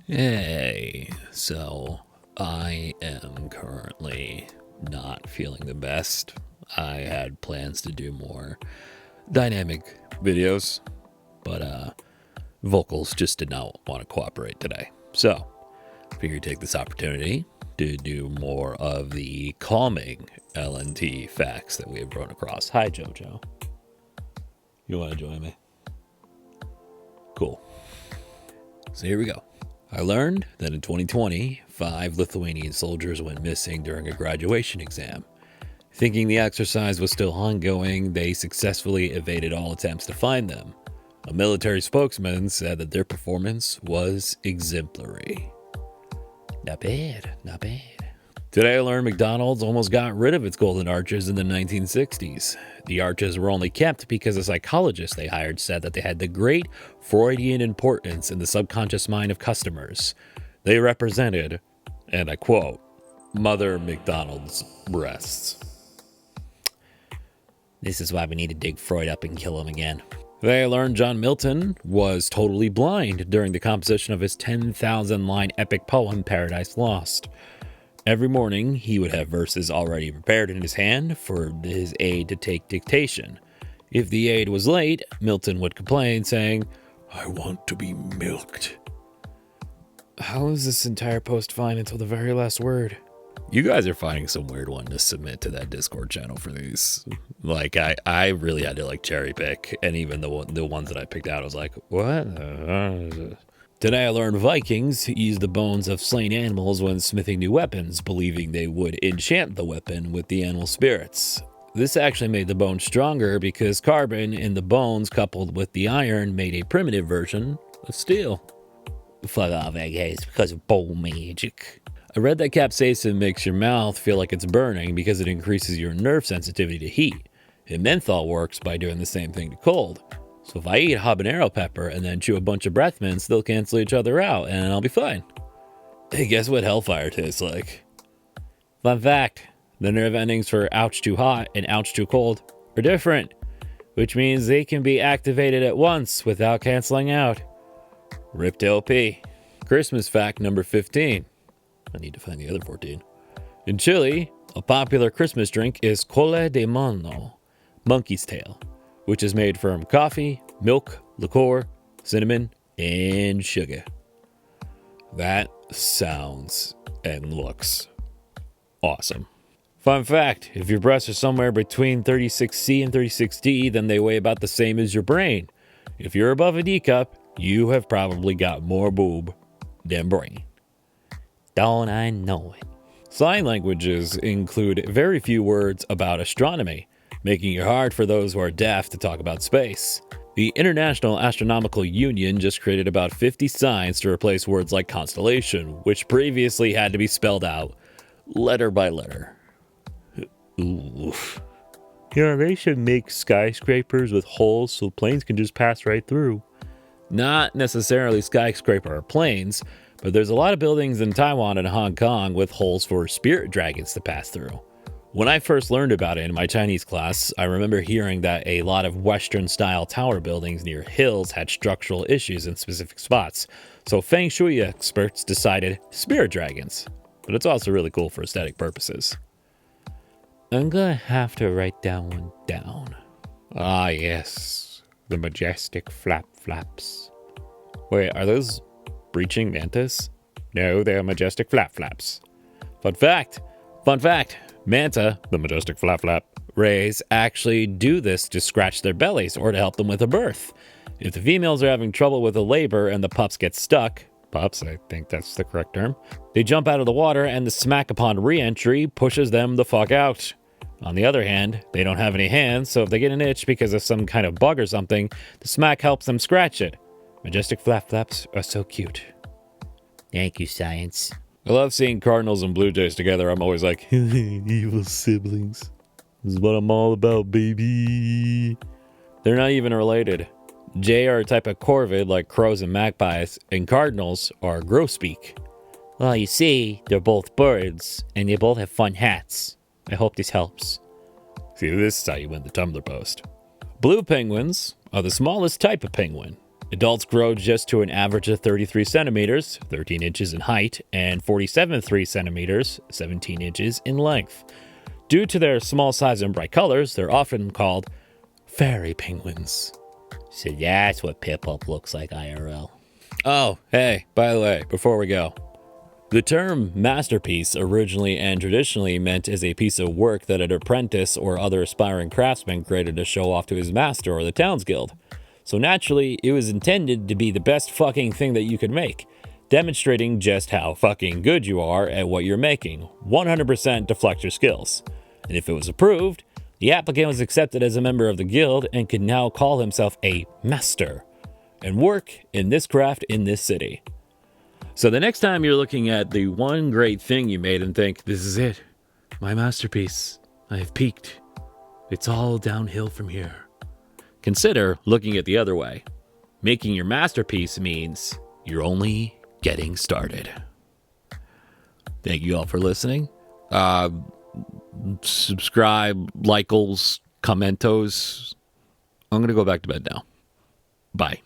Hey, so I am currently not feeling the best. I had plans to do more dynamic videos, but vocals just did not want to cooperate today. So, I figured take this opportunity to do more of the calming LNT facts that we have run across. Hi, Jojo. You want to join me? Cool. So here we go. I learned that in 2020, 5 Lithuanian soldiers went missing during a graduation exam. Thinking the exercise was still ongoing, they successfully evaded all attempts to find them. A military spokesman said that their performance was exemplary. Not bad, not bad. Today I learned McDonald's almost got rid of its golden arches in the 1960s. The arches were only kept because a psychologist they hired said that they had the great Freudian importance in the subconscious mind of customers. They represented, and I quote, Mother McDonald's breasts. This is why we need to dig Freud up and kill him again. Today I learned John Milton was totally blind during the composition of his 10,000-line epic poem, Paradise Lost. Every morning, he would have verses already prepared in his hand for his aide to take dictation. If the aide was late, Milton would complain, saying, "I want to be milked." How is this entire post fine until the very last word? You guys are finding some weird one to submit to that Discord channel for these. Like, I really had to, cherry pick, and even the ones that I picked out, I was like, what? Today I learned Vikings used the bones of slain animals when smithing new weapons, believing they would enchant the weapon with the animal spirits. This actually made the bones stronger because carbon in the bones coupled with the iron made a primitive version of steel. Fuck off, eggheads, because of bone magic. I read that capsaicin makes your mouth feel like it's burning because it increases your nerve sensitivity to heat. And menthol works by doing the same thing to cold. So if I eat habanero pepper and then chew a bunch of breath mints, they'll cancel each other out and I'll be fine. Hey, guess what hellfire tastes like? Fun fact, the nerve endings for ouch too hot and ouch too cold are different, which means they can be activated at once without canceling out. Rip to LP. Christmas fact number 15. I need to find the other 14. In Chile, a popular Christmas drink is cola de mono, monkey's tail, which is made from coffee, milk, liqueur, cinnamon, and sugar. That sounds and looks awesome. Fun fact, if your breasts are somewhere between 36C and 36D, then they weigh about the same as your brain. If you're above a D cup, you have probably got more boob than brain. Don't I know it? Sign languages include very few words about astronomy, making it hard for those who are deaf to talk about space. The International Astronomical Union just created about 50 signs to replace words like constellation, which previously had to be spelled out letter by letter. Oof. Yeah, they should make skyscrapers with holes so planes can just pass right through. Not necessarily skyscraper or planes, but there's a lot of buildings in Taiwan and Hong Kong with holes for spirit dragons to pass through. When I first learned about it in my Chinese class, I remember hearing that a lot of Western-style tower buildings near hills had structural issues in specific spots, so Feng Shui experts decided spirit dragons. But it's also really cool for aesthetic purposes. I'm gonna have to write that one down. Ah, yes. The majestic flaps. Wait, are those breaching mantis? No, they're majestic flaps. Fun fact. Manta, the majestic flap rays, actually do this to scratch their bellies or to help them with a birth. If the females are having trouble with a labor and the pups get stuck, pups, I think that's the correct term, they jump out of the water and the smack upon re-entry pushes them the fuck out. On the other hand, they don't have any hands, so if they get an itch because of some kind of bug or something, the smack helps them scratch it. Majestic flaps are so cute. Thank you, science. I love seeing Cardinals and Blue Jays together. I'm always like, evil siblings. This is what I'm all about, baby. They're not even related. Jay are a type of corvid like crows and magpies, and cardinals are grosbeak. Well, you see, they're both birds, and they both have fun hats. I hope this helps. See, this is how you win the Tumblr post. Blue penguins are the smallest type of penguin. Adults grow just to an average of 33 centimeters, 13 inches in height, and 47.3 centimeters, 17 inches in length. Due to their small size and bright colors, they're often called fairy penguins. So that's what Pip-Up looks like IRL. Oh, hey, by the way, before we go, the term masterpiece originally and traditionally meant as a piece of work that an apprentice or other aspiring craftsman created to show off to his master or the town's guild. So naturally, it was intended to be the best fucking thing that you could make, demonstrating just how fucking good you are at what you're making. 100% deflect your skills. And if it was approved, the applicant was accepted as a member of the guild and could now call himself a master and work in this craft in this city. So the next time you're looking at the one great thing you made and think, this is it, my masterpiece, I have peaked, it's all downhill from here, consider looking at the other way. Making your masterpiece means you're only getting started. Thank you all for listening. Subscribe, likes, commentos. I'm going to go back to bed now. Bye.